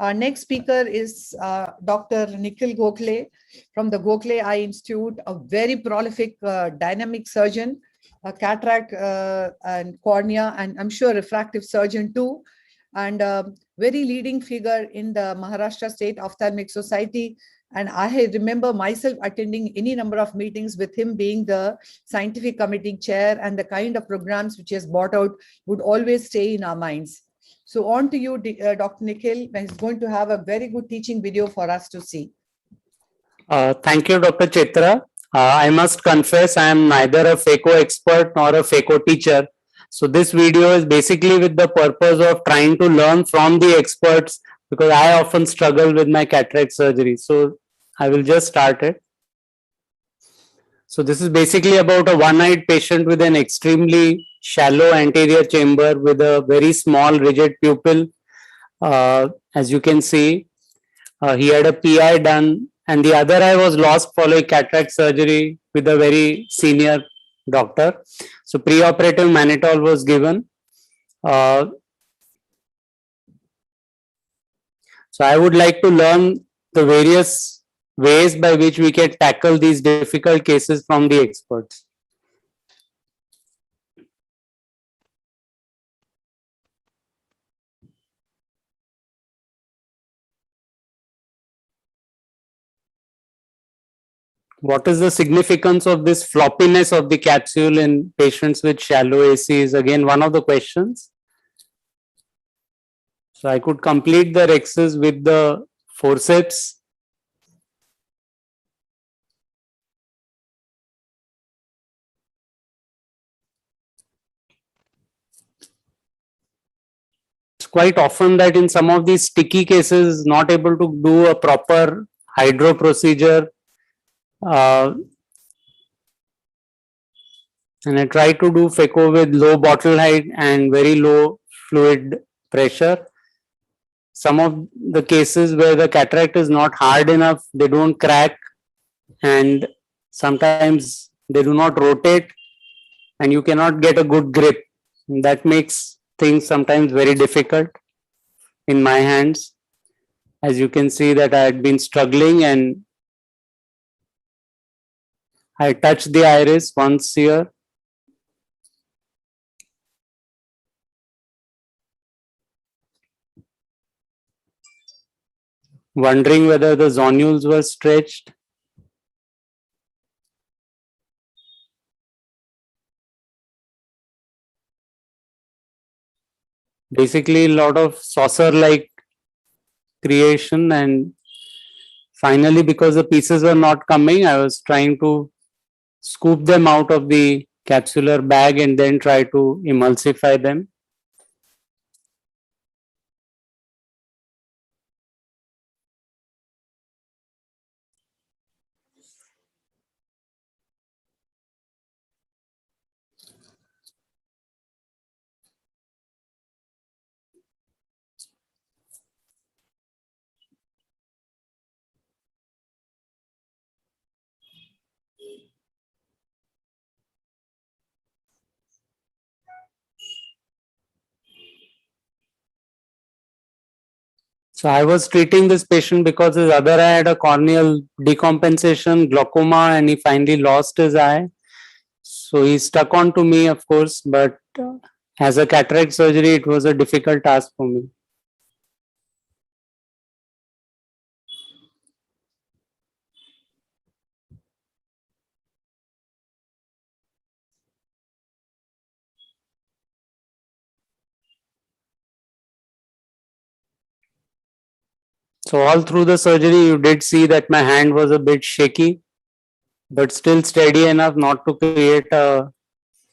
Our next speaker is Dr. Nikhil Gokhale from the Gokhale Eye Institute, a very prolific dynamic surgeon, a cataract and cornea, and I'm sure refractive surgeon too, and a very leading figure in the Maharashtra State Ophthalmic Society. And I remember myself attending any number of meetings with him being the scientific committee chair, and the kind of programs which he has brought out would always stay in our minds. So on to you, Dr. Nikhil. He's going to have a very good teaching video for us to see. Thank you, Dr. Chitra. I must confess, I am neither a phaco expert nor a phaco teacher. So this video is basically with the purpose of trying to learn from the experts, because I often struggle with my cataract surgery. So I will just start it. So this is basically about a one-eyed patient with an extremely shallow anterior chamber with a very small rigid pupil. As you can see, he had a PI done, and the other eye was lost following cataract surgery with a very senior doctor. So preoperative mannitol was given. So I would like to learn the various ways by which we can tackle these difficult cases from the experts. What is the significance of this floppiness of the capsule in patients with shallow AC is again one of the questions. So I could complete the rexes with the forceps. It's quite often that in some of these sticky cases, not able to do a proper hydro procedure. And I try to do phaco with low bottle height and very low fluid pressure. Some of the cases where the cataract is not hard enough, they don't crack, and sometimes they do not rotate, and you cannot get a good grip. And that makes things sometimes very difficult in my hands. As you can see that I had been struggling, and I touched the iris once here. Wondering whether the zonules were stretched. Basically, a lot of saucer-like creation, and finally, because the pieces were not coming, I was trying to scoop them out of the capsular bag and then try to emulsify them. So I was treating this patient because his other eye had a corneal decompensation, glaucoma, and he finally lost his eye. So he stuck on to me, of course, but as a cataract surgery, it was a difficult task for me. So all through the surgery, you did see that my hand was a bit shaky, but still steady enough not to create a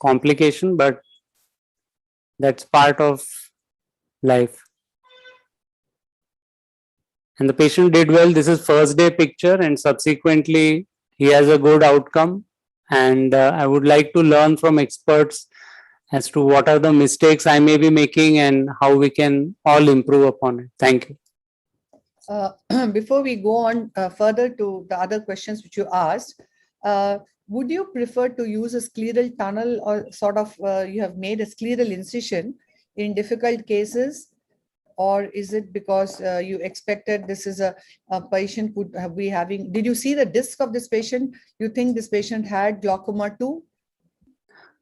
complication, but that's part of life. And the patient did well. This is first day picture, and subsequently he has a good outcome. And I would like to learn from experts as to what are the mistakes I may be making and how we can all improve upon it. Thank you. Before we go on further to the other questions which you asked, would you prefer to use a scleral tunnel, or sort of you have made a scleral incision in difficult cases? or is it because you expected this is a patient could be having, did you see the disc of this patient? You think this patient had glaucoma too?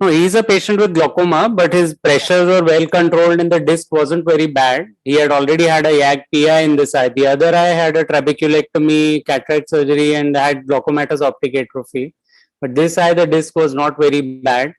No, he's a patient with glaucoma, but his pressures were well controlled and the disc wasn't very bad. He had already had a YAG PI in this eye. The other eye had a trabeculectomy, cataract surgery, and had glaucomatous optic atrophy. But this eye, the disc was not very bad.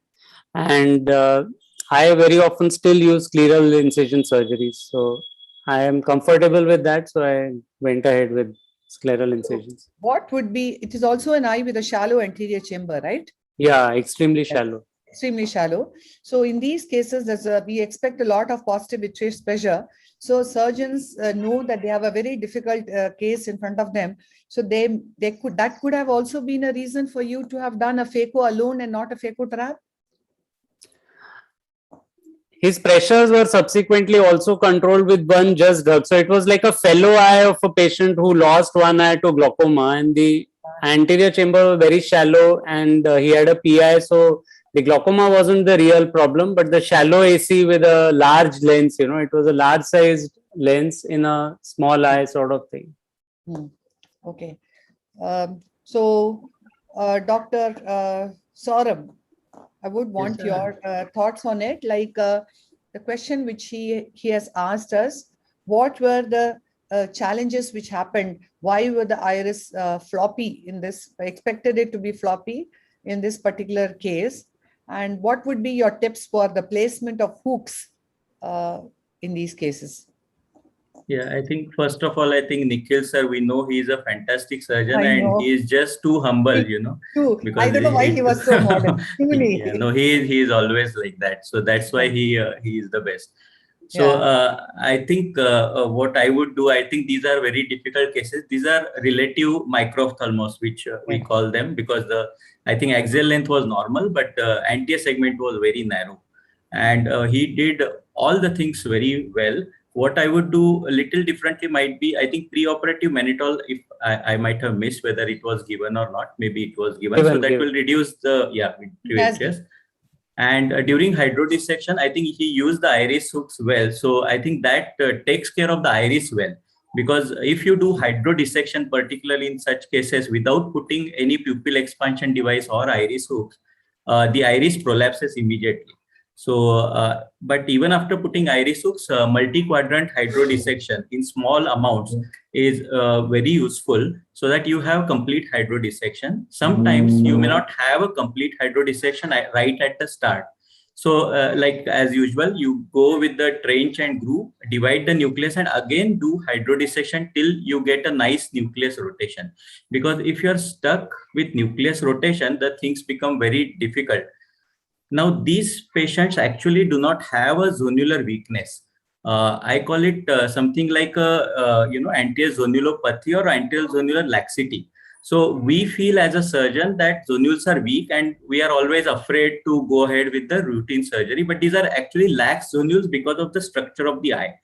And I very often still use scleral incision surgeries. So I am comfortable with that. So I went ahead with scleral incisions. What would be, it is also an eye with a shallow anterior chamber, right? Yeah, extremely shallow. Extremely shallow. So in these cases, we expect a lot of positive vitreous pressure. So surgeons know that they have a very difficult case in front of them. So that could have also been a reason for you to have done a phaco alone and not a phaco trap. His pressures were subsequently also controlled with one just drug. So it was like a fellow eye of a patient who lost one eye to glaucoma, and the anterior chamber was very shallow, and he had a PI. So the glaucoma wasn't the real problem, but the shallow AC with a large lens, it was a large sized lens in a small eye sort of thing. Okay. So Dr. Saurabh, I would want your thoughts on it. Like the question which he has asked us, what were the challenges which happened? Why were the iris floppy in this? I expected it to be floppy in this particular case. And what would be your tips for the placement of hooks in these cases? Yeah, I think first of all, I think Nikhil sir, we know he is a fantastic surgeon and he is just too humble, Because I don't know why he was so modern. Yeah, no, he is always like that. So that's why he is the best. So I think what I would do, I think these are very difficult cases. These are relative microphthalmos, which we call them, because I think axial length was normal, but anterior segment was very narrow. And he did all the things very well. What I would do a little differently might be, I think preoperative mannitol, if I might have missed whether it was given or not, maybe it was given. So that will reduce the, vitreous. And during hydrodissection, I think he used the iris hooks well. So I think that takes care of the iris well. Because if you do hydrodissection, particularly in such cases, without putting any pupil expansion device or iris hooks, the iris prolapses immediately. So, but even after putting iris hooks, multi-quadrant hydrodissection in small amounts is very useful so that you have complete hydrodissection. Sometimes you may not have a complete hydrodissection right at the start. So like as usual, you go with the trench and groove, divide the nucleus and again do hydrodissection till you get a nice nucleus rotation. Because if you're stuck with nucleus rotation, the things become very difficult. Now, these patients actually do not have a zonular weakness. I call it something like a anterior zonulopathy or anterior zonular laxity. So we feel as a surgeon that zonules are weak and we are always afraid to go ahead with the routine surgery. But these are actually lax zonules because of the structure of the eye.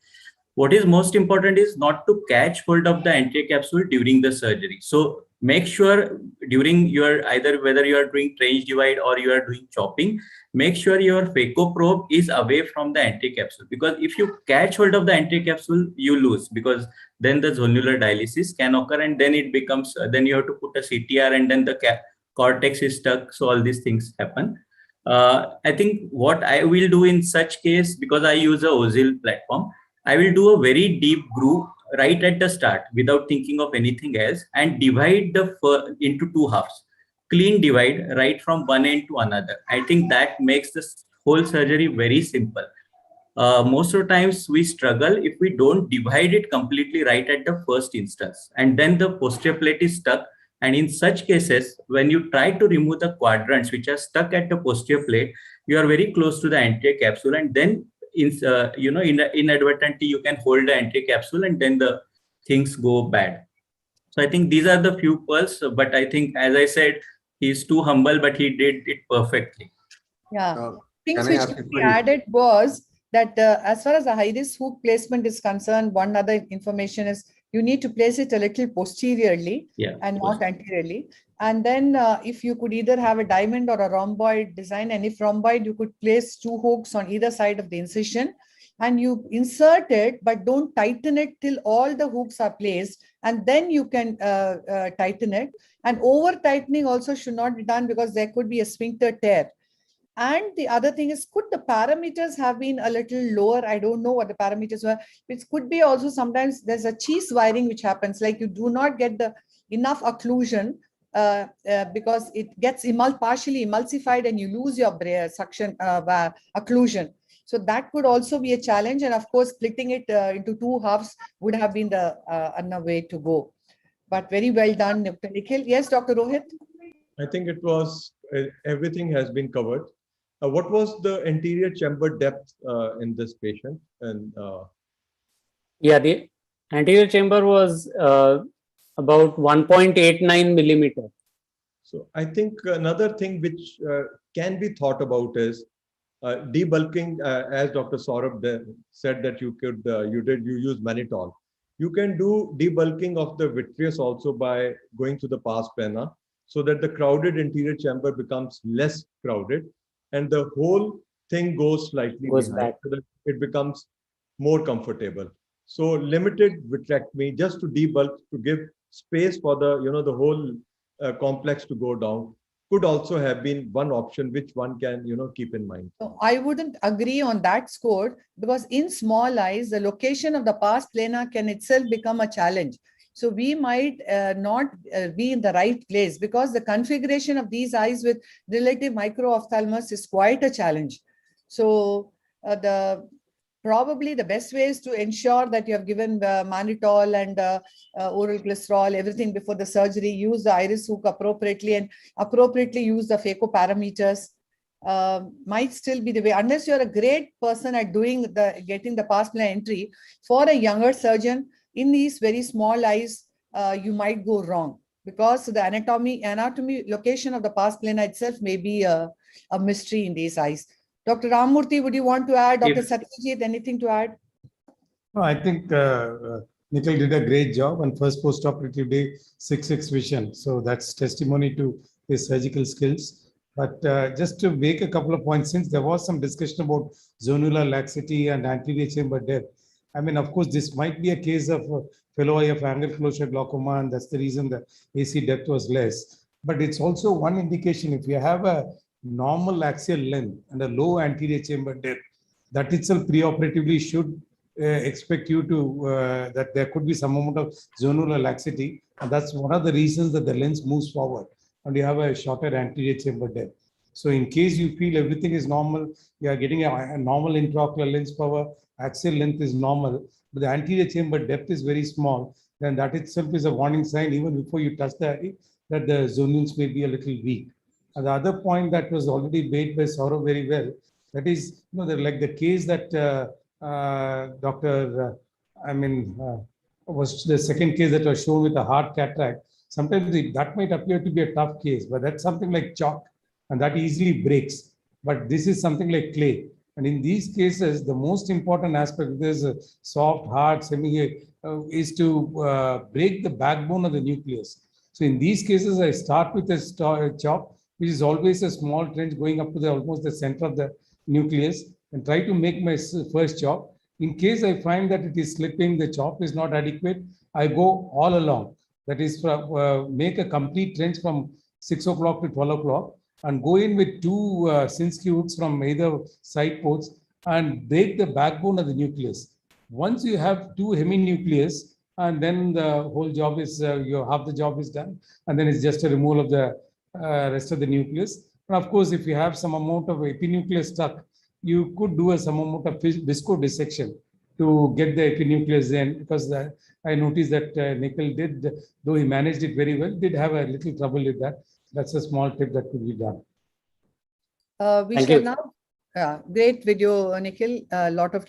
What is most important is not to catch hold of the anterior capsule during the surgery. So make sure during your whether you are doing trench divide or you are doing chopping, make sure your phaco probe is away from the anterior capsule, because if you catch hold of the anterior capsule, you lose, because then the zonular dialysis can occur and then it becomes, then you have to put a CTR and then the cortex is stuck. So all these things happen. I think what I will do in such case, because I use a Ozil platform, I will do a very deep groove right at the start without thinking of anything else and divide the into two halves. Clean divide right from one end to another. I think that makes this whole surgery very simple. Most of the times we struggle if we don't divide it completely right at the first instance, and then the posterior plate is stuck. And in such cases, when you try to remove the quadrants which are stuck at the posterior plate, you are very close to the anterior capsule, and then inadvertently you can hold the anterior capsule and then the things go bad. So I think these are the few pearls, but I think, as I said, he's too humble, but he did it perfectly. Yeah. Things which we added was that as far as the iris hook placement is concerned, one other information is you need to place it a little posteriorly and not anteriorly. And then if you could either have a diamond or a rhomboid design, and if rhomboid, you could place two hooks on either side of the incision. and you insert it, but don't tighten it till all the hooks are placed, and then you can tighten it. And over tightening also should not be done because there could be a sphincter tear. And the other thing is, could the parameters have been a little lower? I don't know what the parameters were. It could be also sometimes there's a cheese wiring which happens, like you do not get the enough occlusion because it gets partially emulsified and you lose your suction occlusion. So that could also be a challenge. And of course, splitting it into two halves would have been the another way to go. But very well done, Dr. Nikhil. Yes, Dr. Rohit? I think it was, everything has been covered. What was the anterior chamber depth in this patient? And Yeah, the anterior chamber was about 1.89 millimeter. so I think another thing which can be thought about is debulking, as Dr. Saurabh said that you use mannitol. You can do debulking of the vitreous also by going to the pars plana, so that the crowded anterior chamber becomes less crowded and the whole thing goes slightly behind, back, so that it becomes more comfortable. So limited vitrectomy just to debulk, to give space for the the whole complex to go down, could also have been one option which one can keep in mind. So I wouldn't agree on that score, because in small eyes, the location of the pars plana can itself become a challenge. So we might not be in the right place, because the configuration of these eyes with relative micro-ophthalmos is quite a challenge. So probably the best way is to ensure that you have given mannitol and oral glycerol, everything before the surgery. Use the iris hook appropriately and appropriately use the phaco parameters. Might still be the way, unless you're a great person at getting the pars plana entry. For a younger surgeon, in these very small eyes, you might go wrong, because the anatomy location of the pars plana itself may be a mystery in these eyes. Dr. Ramamurthy, would you want to add? Dr. Satyajit, anything to add? No, I think Nikhil did a great job, and first post-operative day, 6/6 vision. So that's testimony to his surgical skills. But just to make a couple of points, since there was some discussion about zonular laxity and anterior chamber depth, I mean, of course, this might be a case of fellow eye of angle closure glaucoma, and that's the reason the AC depth was less. But it's also one indication, if you have a normal axial length and a low anterior chamber depth, that itself preoperatively should expect you to, that there could be some amount of zonular laxity. And that's one of the reasons that the lens moves forward and you have a shorter anterior chamber depth. So in case you feel everything is normal, you are getting a normal intraocular lens power, axial length is normal, but the anterior chamber depth is very small, then that itself is a warning sign, even before you touch the eye, that the zonules may be a little weak. And the other point that was already made by Saurabh very well, that is, like the case that was the second case that was shown with a hard cataract. Sometimes that might appear to be a tough case, but that's something like chalk, and that easily breaks. But this is something like clay. And in these cases, the most important aspect of this soft, hard, is to break the backbone of the nucleus. So in these cases, I start with a chop, which is always a small trench going up to almost the center of the nucleus, and try to make my first chop. In case I find that it is slipping, the chop is not adequate, I go all along. That is, make a complete trench from 6 o'clock to 12 o'clock and go in with two Sinskey hooks from either side ports and break the backbone of the nucleus. Once you have two heminucleus, and then the whole job is, half the job is done, and then it's just a removal of the rest of the nucleus. And of course, if you have some amount of epinucleus stuck, you could do some amount of visco dissection to get the epinucleus in, because I noticed that Nikhil did, though he managed it very well, did have a little trouble with that. That's a small tip that could be done. We shall now, great video, Nikhil, a lot of